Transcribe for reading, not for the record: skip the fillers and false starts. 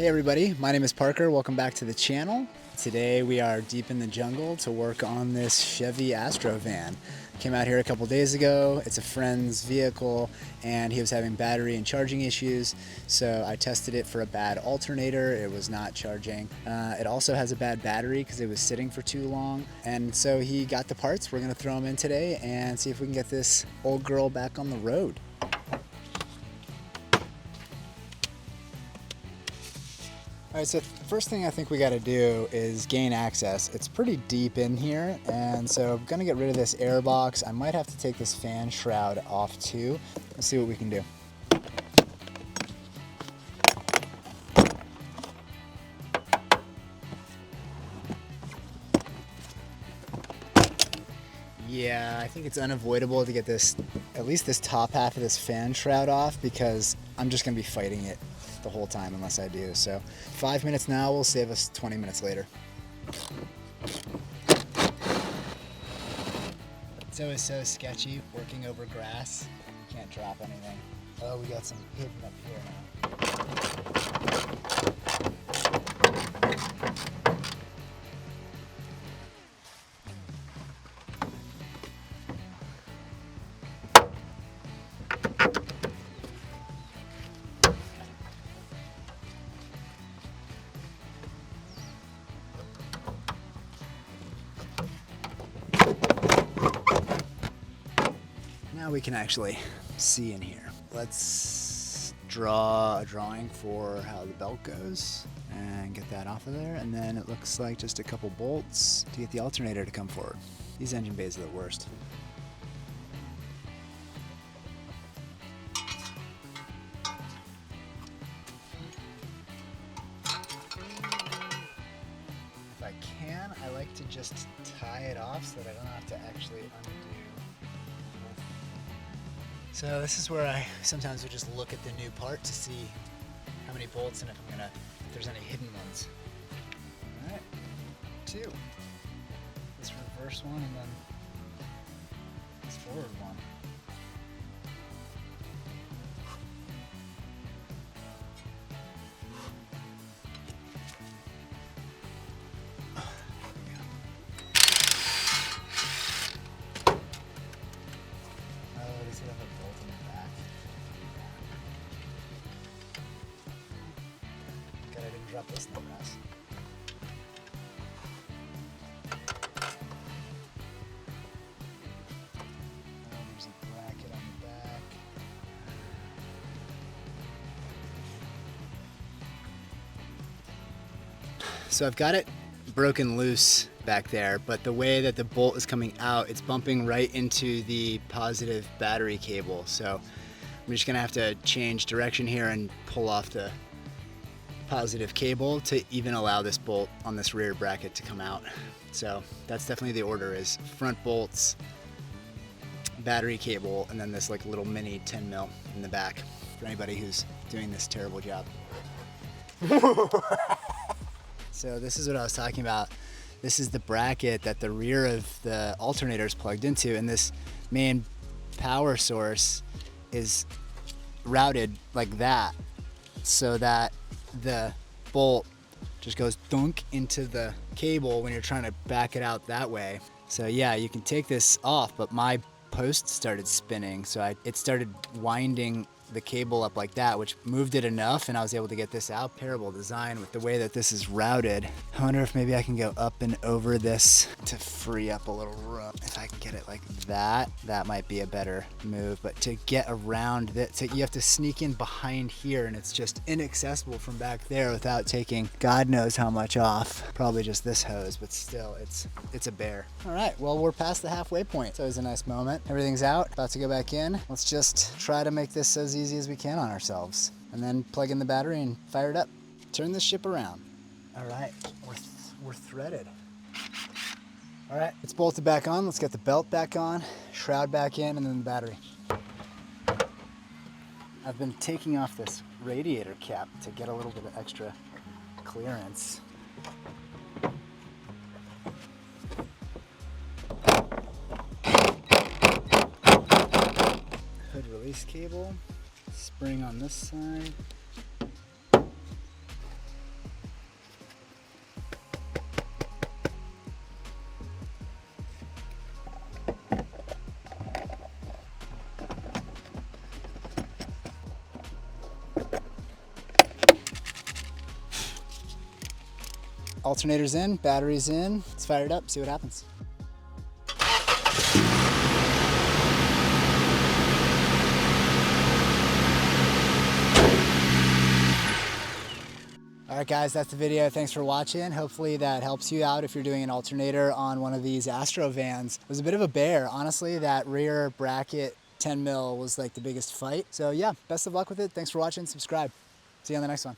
Hey everybody, my name is Parker. Welcome back to the channel. Today we are deep in the jungle to work on this Chevy Astro van. Came out here a couple days ago. It's a friend's vehicle and he was having battery and charging issues. So I tested it for a bad alternator. It was not charging. It also has a bad battery because it was sitting for too long. And so he got the parts. We're gonna throw them in today and see if we can get this old girl back on the road. All right, so first thing I think we got to do is gain access. It's pretty deep in here, and so I'm gonna get rid of this air box. I might have to take this fan shroud off too. Let's see what we can do. Yeah, I think it's unavoidable to get this, at least this top half of this fan shroud off, because I'm just gonna be fighting it the whole time unless I do. So 5 minutes now will save us 20 minutes later. It's always so sketchy working over grass. You can't drop anything. Oh, we got some hidden up here now. Now we can actually see in here. Let's draw a drawing for how the belt goes and get that off of there. And then it looks like just a couple bolts to get the alternator to come forward. These engine bays are the worst. If I can, I like to just tie it off so that I don't have to actually undo. So this is where I sometimes would just look at the new part to see how many bolts and if there's any hidden ones. All right, 2. This reverse one and then this forward one. Drop this in the grass. There's a bracket on the back. So I've got it broken loose back there, but the way that the bolt is coming out, it's bumping right into the positive battery cable. So I'm just gonna have to change direction here and pull off the positive cable to even allow this bolt on this rear bracket to come out. So that's definitely the order, is front bolts, battery cable, and then this like little mini 10 mil in the back for anybody who's doing this terrible job. So this is what I was talking about. This is the bracket that the rear of the alternator is plugged into, and this main power source is routed like that so that the bolt just goes dunk into the cable when you're trying to back it out that way. So yeah, you can take this off, but my post started spinning, so it started winding the cable up like that, which moved it enough and I was able to get this out. Terrible design with the way that this is routed. I wonder if maybe I can go up and over this to free up a little room. If I can get it like that, that might be a better move. But to get around that, you have to sneak in behind here, and it's just inaccessible from back there without taking God knows how much off. Probably just this hose, but still, it's a bear. All right, well, we're past the halfway point. It's always a nice moment. Everything's out, about to go back in. Let's just try to make this as easy as we can on ourselves, and then plug in the battery and fire it up. Turn this ship around. All right, we're threaded. All right, it's bolted back on. Let's get the belt back on, shroud back in, and then the battery. I've been taking off this radiator cap to get a little bit of extra clearance. Hood release cable, spring on this side. Alternator's in, battery's in. Let's fire it up, see what happens. All right guys, that's the video. Thanks for watching. Hopefully that helps you out if you're doing an alternator on one of these Astro vans. It was a bit of a bear. Honestly, that rear bracket 10 mil was like the biggest fight. So yeah, best of luck with it. Thanks for watching, subscribe. See you on the next one.